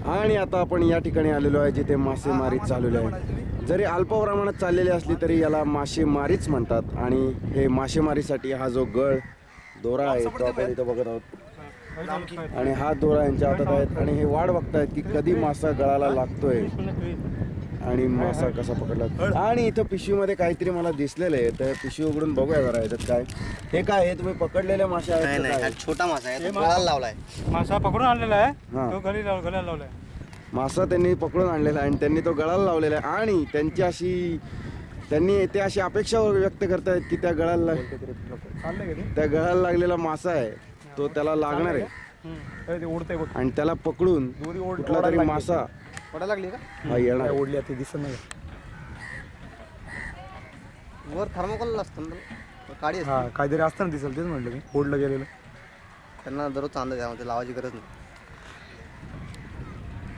आणि आता आपण या ठिकाणी आलेलो आहे जिथे मासेमारी चालू आहे. जरी अल्प प्रमाणात चाललेली असली तरी याला मासेमारीच म्हणतात. आणि हे मासेमारीसाठी हा जो गळ दोरा आहे तो आपण इथं बघत आहोत. आणि हा दोरा यांच्या हातात आहेत आणि हे वाट बघतायत की कधी मासा गळाला लागतोय आणि मासा कसा पकडला. आणि इथं पिशवीमध्ये काहीतरी मला दिसलेलं आहे, तर पिशवी उघडून बघूया जरा याच्यात काय. हे काय आहे, तुम्ही पकडलेल्या मासे आहेत का काय? छोटा मासा आहे, गळाला लावलाय. मासा पकडून आणलेला आहे, हा. तो गळ्याला लावलाय. मासा त्यांनी पकडून आणलेला आहे आणि त्यांनी तो गळाला लावलेला आहे. आणि त्यांनी ते अशी अपेक्षा व्यक्त करतायत की त्या गळाला लागलेला मासा आहे तो त्याला लागणार आहे आणि त्याला पकडून कुठला तरी मासा पडायला लागली का? हा येणार. ओढली ती दिसत नाही. वर थर्मोकॉल असतं ना, काडी असते. हा काहीतरी असताना दिसेल, तेच म्हटलं मी ओढलं गेलेलं. त्यांना दररोज चांगलं त्यामध्ये लावायची गरज नाही.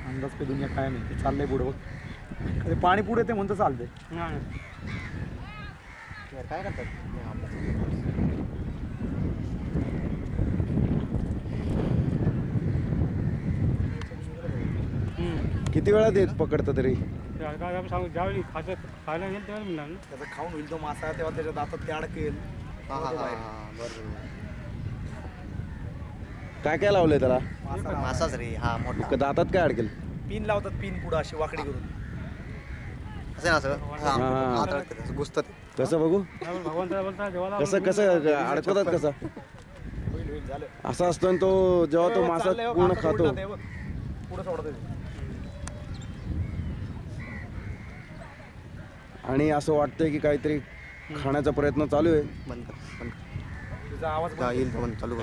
अंदाज काही दुनिया काय नाही, ते चाललंय पुढे बघ. ते पाणी पुढे ते म्हणतं चालतंय. काय करतात? किती वेळात येत पकडतं तरी? ज्यावेळी खायला येईल तेव्हा म्हणणार ना. त्याचा खाऊन होईल तो मासा, तेव्हा त्याच्या दातात ते अडकेल. हा हा हा बरोबर. काय काय लावलंय त्याला? मासाच रे हा मोठा. दातात काय अडकेल? पिन लावतात, पिन पुढं अशी वाकडी करून. असं ना सगळं हा. हा घुसतात. कसं बघू? भगवंताला बोलता देवाला कसं अडकवतात कसं? होईल होईल झालं. असा असतो आणि तो जेव्हा तो मासा चाललंय बघ, पूर्ण आता खातो. उलटा ते बघ. पुढं सोडत आहे. आणि असं वाटतंय की काहीतरी खाण्याचा प्रयत्न चालू आहे. बंद कर, बंद कर. तुझा आवाज येईल चालू कर.